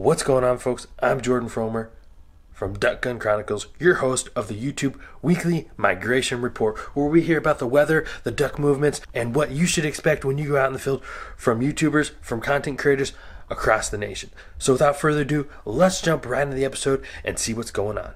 What's going on, folks? I'm Jordan Fromer from Duck Gun Chronicles, your host of the YouTube Weekly Migration Report, where we hear about the weather, the duck movements, and what you should expect when you go out in the field from YouTubers, from content creators across the nation. So without further ado, let's jump right into the episode and see what's going on.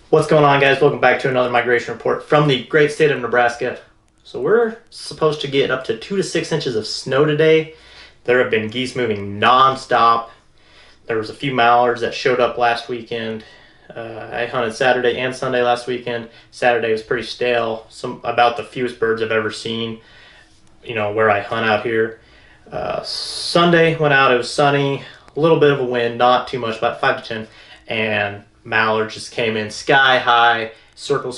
What's going on, guys? Welcome back to another migration report from the great state of Nebraska. So we're supposed to get up to 2 to 6 inches of snow today. There have been geese moving non-stop. There was a few mallards that showed up last weekend. I hunted Saturday and Sunday last weekend. Saturday was pretty stale, about the fewest birds I've ever seen, where I hunt out here. Sunday went out, it was sunny, a little bit of a wind, not too much, about 5 to 10, and mallards just came in sky high, circle,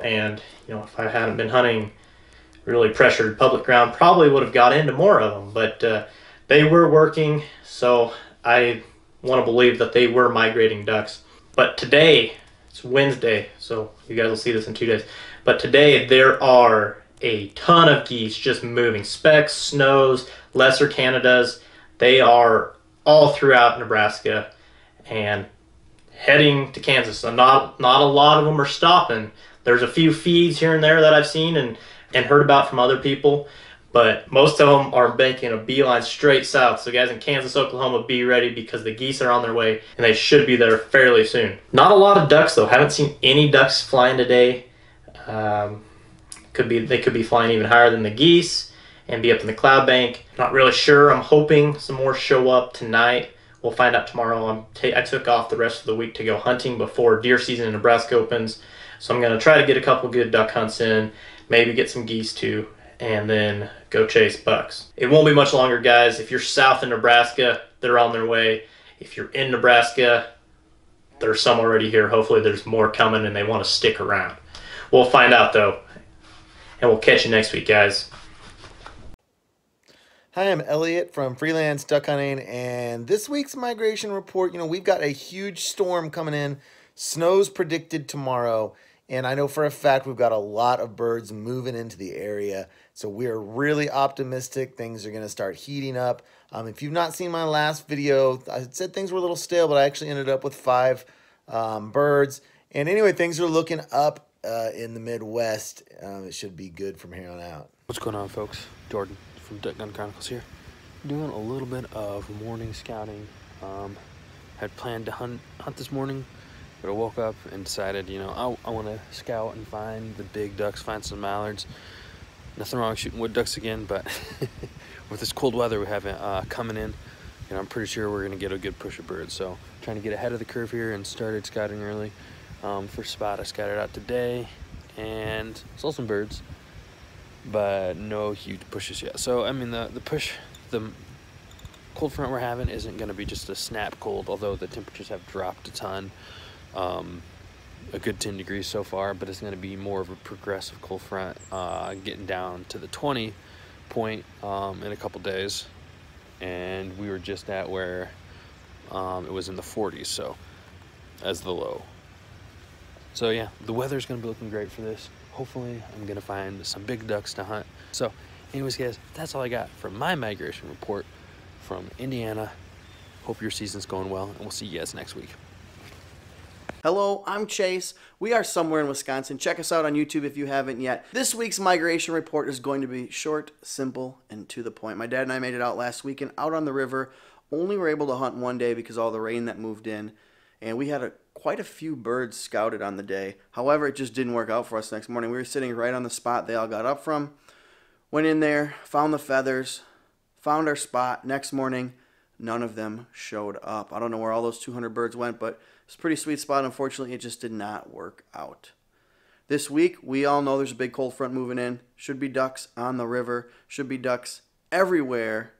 and if I hadn't been hunting really pressured public ground, probably would have got into more of them, but they were working, so I want to believe that they were migrating ducks. But today, it's Wednesday, so you guys will see this in 2 days, but today there are a ton of geese just moving. Specks, snows, lesser Canadas, they are all throughout Nebraska and heading to Kansas. So not a lot of them are stopping. There's a few feeds here and there that I've seen and heard about from other people, but most of them are making a beeline straight south. So guys in Kansas, Oklahoma, be ready because the geese are on their way and they should be there fairly soon. Not a lot of ducks though. Haven't seen any ducks flying today. They could be flying even higher than the geese and be up in the cloud bank. Not really sure. I'm hoping some more show up tonight. We'll find out tomorrow. I took off the rest of the week to go hunting before deer season in Nebraska opens. So I'm going to try to get a couple good duck hunts in, maybe get some geese too, and then go chase bucks. It won't be much longer, guys. If you're south in Nebraska, they're on their way. If you're in Nebraska, there's some already here. Hopefully there's more coming and they want to stick around. We'll find out though, and we'll catch you next week, guys. Hi, I'm Elliot from Freelance Duck Hunting, and this week's migration report, we've got a huge storm coming in. Snow's predicted tomorrow, and I know for a fact we've got a lot of birds moving into the area, so we're really optimistic things are going to start heating up. If you've not seen my last video, I said things were a little stale, but I actually ended up with 5 birds, and anyway, things are looking up in the Midwest. It should be good from here on out. What's going on, folks? Jordan from Duck Gun Chronicles here, doing a little bit of morning scouting. Had planned to hunt this morning, but I woke up and decided, I want to scout and find the big ducks, find some mallards. Nothing wrong with shooting wood ducks again, but with this cold weather we have coming in, I'm pretty sure we're gonna get a good push of birds. So trying to get ahead of the curve here and started scouting early. First spot I scouted out today and saw some birds, but no huge pushes yet. So I mean the cold front we're having isn't going to be just a snap cold, although the temperatures have dropped a ton, a good 10 degrees so far, but it's going to be more of a progressive cold front, getting down to the 20 point in a couple days, and we were just at where it was in the 40s, so as the low. So yeah, the weather's going to be looking great for this. Hopefully I'm going to find some big ducks to hunt. So if Anyways, guys, that's all I got from my migration report from Indiana. Hope your season's going well, and we'll see you guys next week. Hello, I'm Chase. We are somewhere in Wisconsin. Check us out on YouTube if you haven't yet. This week's migration report is going to be short, simple, and to the point. My dad and I made it out last weekend out on the river. Only were able to hunt one day because of all the rain that moved in. And we had quite a few birds scouted on the day. However, it just didn't work out for us next morning. We were sitting right on the spot they all got up from. Went in there, found the feathers, found our spot. Next morning, none of them showed up. I don't know where all those 200 birds went, but it's a pretty sweet spot. Unfortunately, it just did not work out. This week, we all know there's a big cold front moving in. Should be ducks on the river. Should be ducks everywhere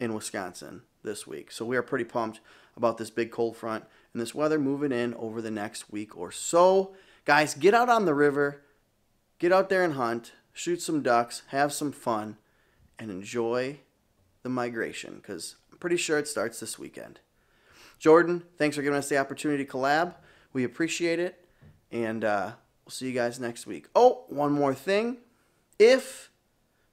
in Wisconsin this week. So we are pretty pumped about this big cold front and this weather moving in over the next week or so. Guys, get out on the river. Get out there and hunt. Shoot some ducks. Have some fun. And enjoy the migration, because I'm pretty sure it starts this weekend. Jordan, thanks for giving us the opportunity to collab. We appreciate it, and we'll see you guys next week. Oh, one more thing. If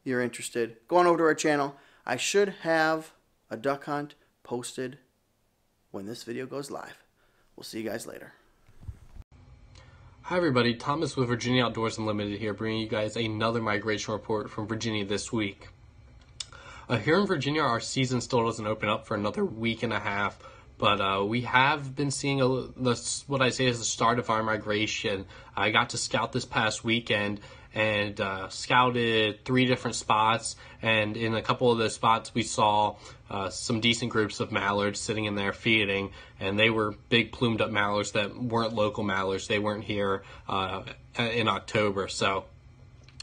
you're interested, go on over to our channel. I should have a duck hunt posted when this video goes live. We'll see you guys later. Hi everybody, Thomas with Virginia Outdoors Unlimited here, bringing you guys another migration report from Virginia this week. Here in Virginia, our season still doesn't open up for another week and a half. But we have been seeing what I say is the start of our migration. I got to scout this past weekend and scouted 3 different spots. And in a couple of those spots, we saw some decent groups of mallards sitting in there feeding. And they were big plumed up mallards that weren't local mallards. They weren't here in October. So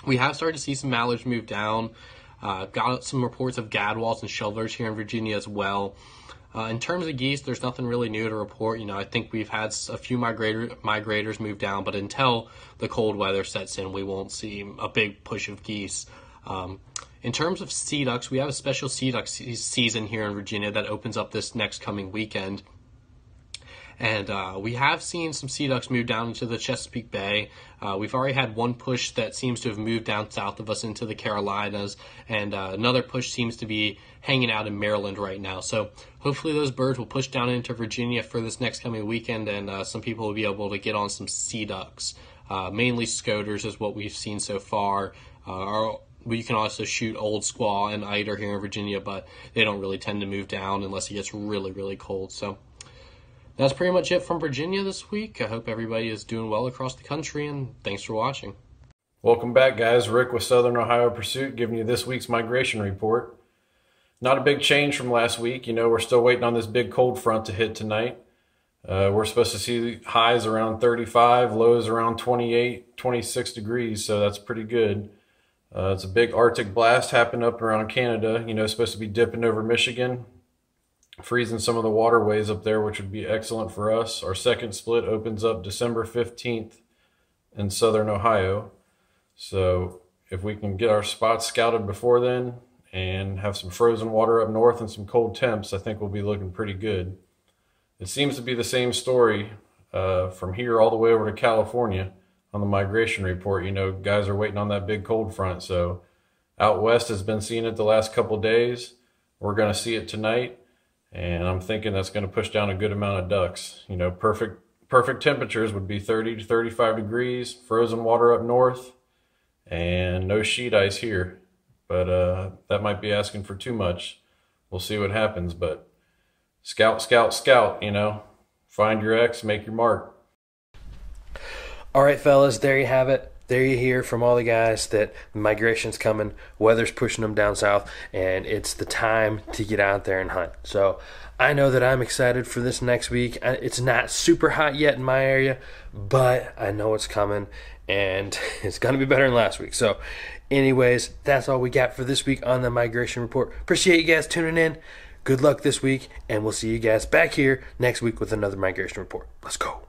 we have started to see some mallards move down. Got some reports of gadwalls and shovelers here in Virginia as well. In terms of geese, there's nothing really new to report. I think we've had a few migrators move down, but until the cold weather sets in, we won't see a big push of geese. In terms of sea ducks, we have a special sea duck season here in Virginia that opens up this next coming weekend. And we have seen some sea ducks move down into the Chesapeake Bay. We've already had one push that seems to have moved down south of us into the Carolinas, and another push seems to be hanging out in Maryland right now. So hopefully those birds will push down into Virginia for this next coming weekend, and some people will be able to get on some sea ducks. Mainly scoters is what we've seen so far. We can also shoot old squaw and eider here in Virginia, but they don't really tend to move down unless it gets really, really cold. So that's pretty much it from Virginia this week. I hope everybody is doing well across the country, and thanks for watching. Welcome back, guys. Rick with Southern Ohio Pursuit giving you this week's migration report. Not a big change from last week. We're still waiting on this big cold front to hit tonight. We're supposed to see highs around 35, lows around 28, 26 degrees, so that's pretty good. It's a big Arctic blast happening up around Canada. Supposed to be dipping over Michigan, freezing some of the waterways up there, which would be excellent for us. Our second split opens up December 15th in Southern Ohio. So if we can get our spots scouted before then and have some frozen water up north and some cold temps, I think we'll be looking pretty good. It seems to be the same story from here all the way over to California on the migration report. Guys are waiting on that big cold front. So out west has been seeing it the last couple days. We're going to see it tonight. And I'm thinking that's going to push down a good amount of ducks. Perfect temperatures would be 30 to 35 degrees, frozen water up north, and no sheet ice here. But that might be asking for too much. We'll see what happens. But scout, scout, scout, Find your X, make your mark. All right, fellas, there you have it. There you hear from all the guys that migration's coming, weather's pushing them down south, and it's the time to get out there and hunt. So I know that I'm excited for this next week. It's not super hot yet in my area, but I know it's coming, and it's going to be better than last week. So anyways, that's all we got for this week on the Migration Report. Appreciate you guys tuning in. Good luck this week, and we'll see you guys back here next week with another Migration Report. Let's go.